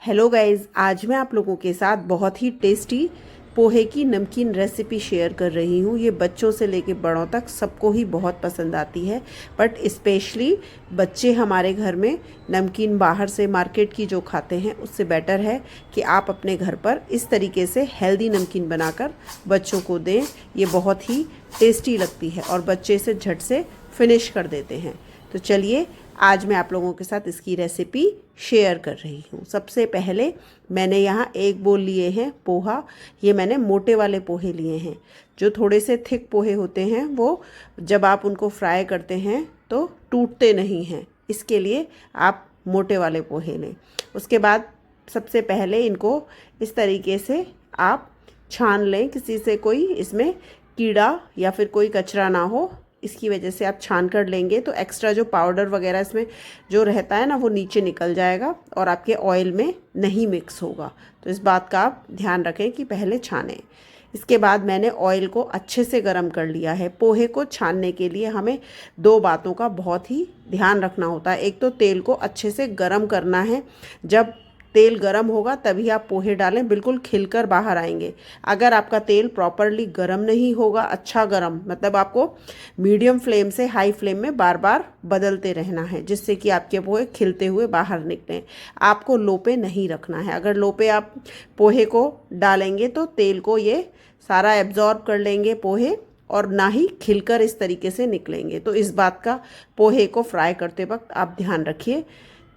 Hello guys, आज मैं आप लोगों के साथ बहुत ही टेस्टी पोहे की नमकीन रेसिपी शेयर कर रही हूँ। ये बच्चों से लेके बड़ों तक सबको ही बहुत पसंद आती है। बट स्पेशली बच्चे हमारे घर में नमकीन बाहर से मार्केट की जो खाते हैं उससे बेटर है कि आप अपने घर पर इस तरीके से हेल्दी नमकीन बनाकर बच्चों को दें। ये बहुत ही टेस्टी लगती है और बच्चे इसे झट से फिनिश कर देते हैं। तो चलिए आज मैं आप लोगों के साथ इसकी रेसिपी शेयर कर रही हूँ। सबसे पहले मैंने यहाँ एक बोल लिए हैं पोहा। ये मैंने मोटे वाले पोहे लिए हैं। जो थोड़े से थिक पोहे होते हैं वो जब आप उनको फ्राई करते हैं तो टूटते नहीं हैं, इसके लिए आप मोटे वाले पोहे लें। उसके बाद सबसे पहले इनको इस तरीके से आप छान लें, किसी से कोई इसमें कीड़ा या फिर कोई कचरा ना हो, इसकी वजह से आप छान कर लेंगे तो एक्स्ट्रा जो पाउडर वगैरह इसमें जो रहता है ना वो नीचे निकल जाएगा और आपके ऑयल में नहीं मिक्स होगा। तो इस बात का आप ध्यान रखें कि पहले छानें। इसके बाद मैंने ऑयल को अच्छे से गर्म कर लिया है। पोहे को छानने के लिए हमें दो बातों का बहुत ही ध्यान रखना होता है। एक तो तेल को अच्छे से गर्म करना है। जब तेल गरम होगा तभी आप पोहे डालें, बिल्कुल खिलकर बाहर आएंगे। अगर आपका तेल प्रॉपरली गरम नहीं होगा, अच्छा गरम मतलब आपको मीडियम फ्लेम से हाई फ्लेम में बार बार बदलते रहना है, जिससे कि आपके पोहे खिलते हुए बाहर निकलें। आपको लो पे नहीं रखना है। अगर लो पे आप पोहे को डालेंगे तो तेल को ये सारा एब्जॉर्ब कर लेंगे पोहे और ना ही खिलकर इस तरीके से निकलेंगे। तो इस बात का पोहे को फ्राई करते वक्त आप ध्यान रखिए।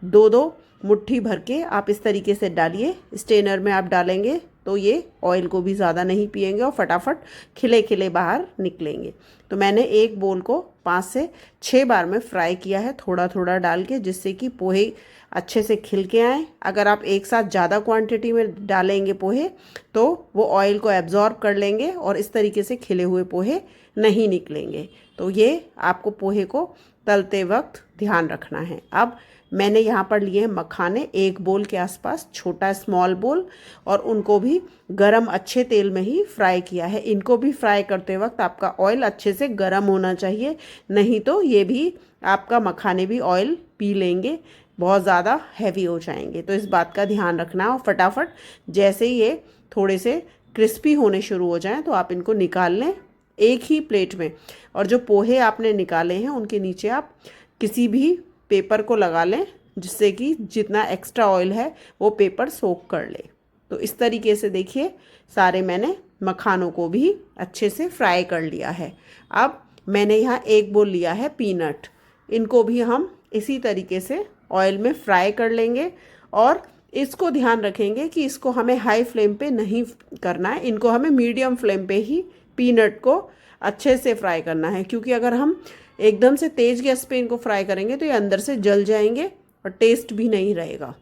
दो दो मुट्ठी भर के आप इस तरीके से डालिए। स्टेनर में आप डालेंगे तो ये ऑयल को भी ज़्यादा नहीं पिएंगे और फटाफट खिले खिले बाहर निकलेंगे। तो मैंने एक बोल को 5 से 6 बार में फ्राई किया है, थोड़ा थोड़ा डाल के, जिससे कि पोहे अच्छे से खिल के आएँ। अगर आप एक साथ ज़्यादा क्वांटिटी में डालेंगे पोहे तो वो ऑयल को एब्जॉर्ब कर लेंगे और इस तरीके से खिले हुए पोहे नहीं निकलेंगे। तो ये आपको पोहे को तलते वक्त ध्यान रखना है। अब मैंने यहाँ पर लिए हैं मखाने, एक बोल के आसपास, छोटा स्मॉल बोल, और उनको भी गरम अच्छे तेल में ही फ्राई किया है। इनको भी फ्राई करते वक्त आपका ऑयल अच्छे से गरम होना चाहिए, नहीं तो ये भी आपका मखाने भी ऑयल पी लेंगे, बहुत ज़्यादा हैवी हो जाएंगे। तो इस बात का ध्यान रखना। और फटाफट जैसे ही ये थोड़े से क्रिस्पी होने शुरू हो जाएं तो आप इनको निकाल लें एक ही प्लेट में। और जो पोहे आपने निकाले हैं उनके नीचे आप किसी भी पेपर को लगा लें, जिससे कि जितना एक्स्ट्रा ऑयल है वो पेपर सोक कर ले। तो इस तरीके से देखिए सारे मैंने मखानों को भी अच्छे से फ्राई कर लिया है। अब मैंने यहाँ एक बोल लिया है पीनट, इनको भी हम इसी तरीके से ऑयल में फ्राई कर लेंगे। और इसको ध्यान रखेंगे कि इसको हमें हाई फ्लेम पे नहीं करना है, इनको हमें मीडियम फ्लेम पे ही पीनट को अच्छे से फ्राई करना है। क्योंकि अगर हम एकदम से तेज़ गैस पे इनको फ्राई करेंगे तो ये अंदर से जल जाएंगे और टेस्ट भी नहीं रहेगा।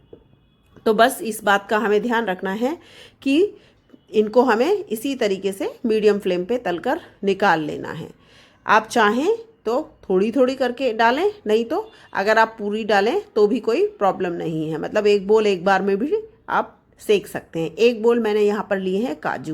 तो बस इस बात का हमें ध्यान रखना है कि इनको हमें इसी तरीके से मीडियम फ्लेम पे तलकर निकाल लेना है। आप चाहें तो थोड़ी थोड़ी करके डालें, नहीं तो अगर आप पूरी डालें तो भी कोई प्रॉब्लम नहीं है। मतलब एक बोल एक बार में भी आप सेक सकते हैं। एक बोल मैंने यहाँ पर लिए हैं काजू,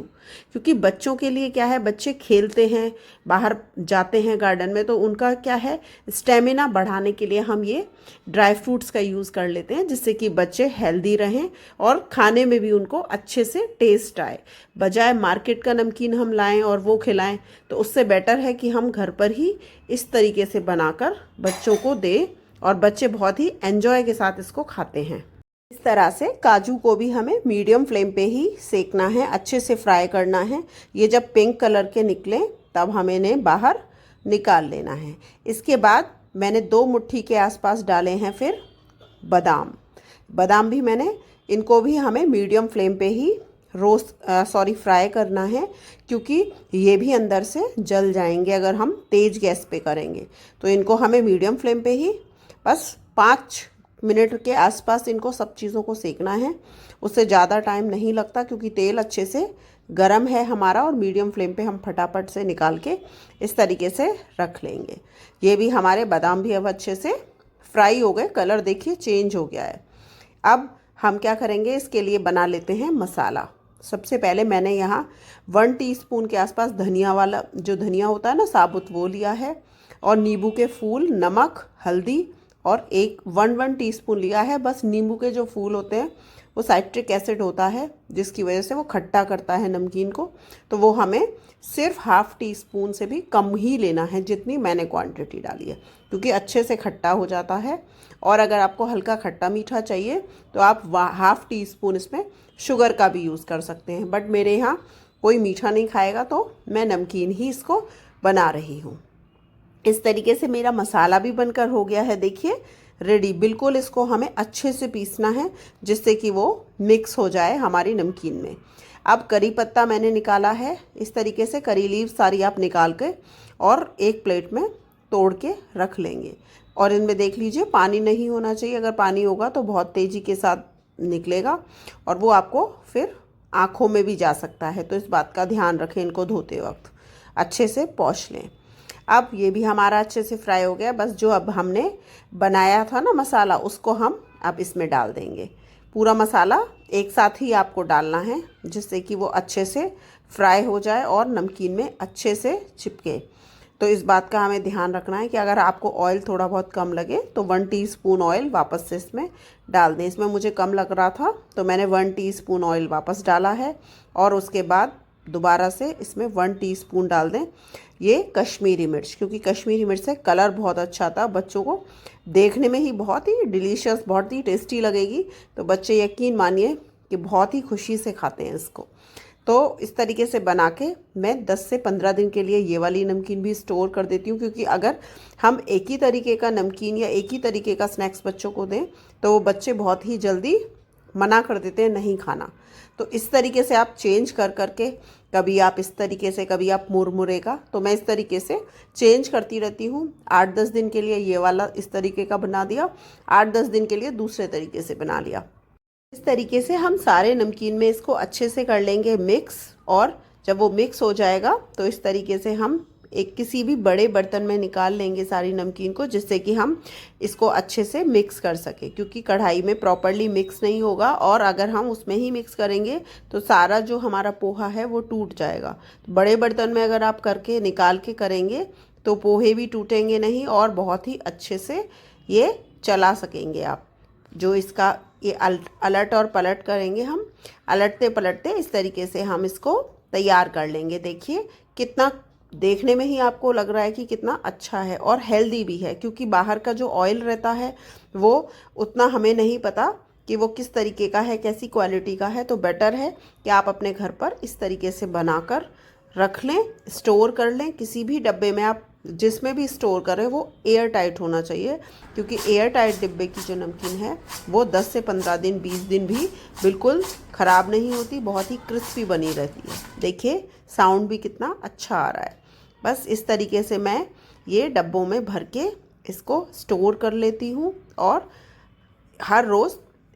क्योंकि बच्चों के लिए क्या है, बच्चे खेलते हैं, बाहर जाते हैं गार्डन में, तो उनका क्या है, स्टेमिना बढ़ाने के लिए हम ये ड्राई फ्रूट्स का यूज़ कर लेते हैं, जिससे कि बच्चे हेल्दी रहें और खाने में भी उनको अच्छे से टेस्ट आए। बजाय मार्केट का नमकीन हम लाएं और वो खिलाएं, तो उससे बेटर है कि हम घर पर ही इस तरीके से बनाकर बच्चों को दें और बच्चे बहुत ही एंजॉय के साथ इसको खाते हैं। इस तरह से काजू को भी हमें मीडियम फ्लेम पे ही सेकना है, अच्छे से फ्राई करना है। ये जब पिंक कलर के निकले तब हमें इन्हें बाहर निकाल लेना है। इसके बाद मैंने 2 मुट्ठी के आसपास डाले हैं फिर बादाम भी मैंने, इनको भी हमें मीडियम फ्लेम पे ही फ्राई करना है, क्योंकि ये भी अंदर से जल जाएंगे अगर हम तेज़ गैस पे करेंगे। तो इनको हमें मीडियम फ्लेम पे ही बस 5 मिनट के आसपास इनको सब चीज़ों को सेकना है। उससे ज़्यादा टाइम नहीं लगता, क्योंकि तेल अच्छे से गरम है हमारा और मीडियम फ्लेम पे हम फटाफट से निकाल के इस तरीके से रख लेंगे। ये भी हमारे बादाम भी अब अच्छे से फ्राई हो गए, कलर देखिए चेंज हो गया है। अब हम क्या करेंगे, इसके लिए बना लेते हैं मसाला। सबसे पहले मैंने यहाँ 1 टीस्पून के आसपास धनिया वाला, जो धनिया होता है ना साबुत, वो लिया है। और नींबू के फूल, नमक, हल्दी और 1 टीस्पून लिया है बस नींबू के जो फूल होते हैं वो साइट्रिक एसिड होता है जिसकी वजह से वो खट्टा करता है नमकीन को। तो वो हमें सिर्फ हाफ़ टी स्पून से भी कम ही लेना है जितनी मैंने क्वांटिटी डाली है, क्योंकि अच्छे से खट्टा हो जाता है। और अगर आपको हल्का खट्टा मीठा चाहिए तो आप हाफ़ टी स्पून इसमें शुगर का भी यूज़ कर सकते हैं, बट मेरे यहाँ कोई मीठा नहीं खाएगा तो मैं नमकीन ही इसको बना रही हूँ। इस तरीके से मेरा मसाला भी बनकर हो गया है, देखिए रेडी। बिल्कुल इसको हमें अच्छे से पीसना है जिससे कि वो मिक्स हो जाए हमारी नमकीन में। अब करी पत्ता मैंने निकाला है, इस तरीके से करी लीव सारी आप निकाल के और एक प्लेट में तोड़ के रख लेंगे। और इनमें देख लीजिए पानी नहीं होना चाहिए, अगर पानी होगा तो बहुत तेज़ी के साथ निकलेगा और वो आपको फिर आँखों में भी जा सकता है। तो इस बात का ध्यान रखें, इनको धोते वक्त अच्छे से पोंछ लें। अब ये भी हमारा अच्छे से फ्राई हो गया। बस जो अब हमने बनाया था ना मसाला, उसको हम अब इसमें डाल देंगे। पूरा मसाला एक साथ ही आपको डालना है जिससे कि वो अच्छे से फ्राई हो जाए और नमकीन में अच्छे से चिपके। तो इस बात का हमें ध्यान रखना है कि अगर आपको ऑयल थोड़ा बहुत कम लगे तो 1 टीस्पून ऑयल वापस से इसमें डाल दें। इसमें मुझे कम लग रहा था तो मैंने 1 टीस्पून ऑयल वापस डाला है और उसके बाद दोबारा से इसमें 1 टीस्पून डाल दें ये कश्मीरी मिर्च, क्योंकि कश्मीरी मिर्च से कलर बहुत अच्छा आता है। बच्चों को देखने में ही बहुत ही डिलीशियस, बहुत ही टेस्टी लगेगी। तो बच्चे यकीन मानिए कि बहुत ही खुशी से खाते हैं इसको। तो इस तरीके से बना के मैं 10 से 15 दिन के लिए ये वाली नमकीन भी स्टोर कर देती हूँ, क्योंकि अगर हम एक ही तरीके का नमकीन या एक ही तरीके का स्नैक्स बच्चों को दें तो वो बच्चे बहुत ही जल्दी मना कर देते हैं नहीं खाना। तो इस तरीके से आप चेंज कर करके, कभी आप इस तरीके से, कभी आप मुरमुरे का, तो मैं इस तरीके से चेंज करती रहती हूँ। 8-10 दिन के लिए ये वाला इस तरीके का बना दिया, 8-10 दिन के लिए दूसरे तरीके से बना लिया। इस तरीके से हम सारे नमकीन में इसको अच्छे से कर लेंगे मिक्स। और जब वो मिक्स हो जाएगा तो इस तरीके से हम एक किसी भी बड़े बर्तन में निकाल लेंगे सारी नमकीन को, जिससे कि हम इसको अच्छे से मिक्स कर सकें, क्योंकि कढ़ाई में प्रॉपर्ली मिक्स नहीं होगा और अगर हम उसमें ही मिक्स करेंगे तो सारा जो हमारा पोहा है वो टूट जाएगा। तो बड़े बर्तन में अगर आप करके निकाल के करेंगे तो पोहे भी टूटेंगे नहीं और बहुत ही अच्छे से ये चला सकेंगे आप। जो इसका ये अलट और पलट करेंगे हम, अलटते पलटते इस तरीके से हम इसको तैयार कर लेंगे। देखिए कितना देखने में ही आपको लग रहा है कि कितना अच्छा है और हेल्दी भी है, क्योंकि बाहर का जो ऑयल रहता है वो उतना हमें नहीं पता कि वो किस तरीके का है, कैसी क्वालिटी का है। तो बेटर है कि आप अपने घर पर इस तरीके से बनाकर रख लें, स्टोर कर लें किसी भी डब्बे में। आप जिसमें भी स्टोर करें वो एयर टाइट होना चाहिए, क्योंकि एयर टाइट डिब्बे की जो नमकीन है वो 10 से 15 दिन 20 दिन भी बिल्कुल ख़राब नहीं होती, बहुत ही क्रिस्पी बनी रहती है। देखिए साउंड भी कितना अच्छा आ रहा है। बस इस तरीके से मैं ये डब्बों में भर के इसको स्टोर कर लेती हूँ और हर रोज़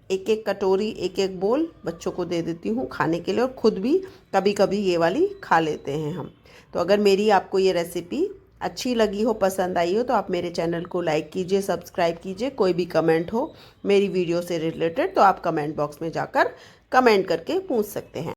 एक एक कटोरी, एक एक बोल बच्चों को दे देती हूँ खाने के लिए, और ख़ुद भी कभी कभी ये वाली खा लेते हैं हम। तो अगर मेरी आपको ये रेसिपी अच्छी लगी हो, पसंद आई हो, तो आप मेरे चैनल को लाइक कीजिए, सब्सक्राइब कीजिए। कोई भी कमेंट हो मेरी वीडियो से रिलेटेड तो आप कमेंट बॉक्स में जाकर कमेंट करके पूछ सकते हैं।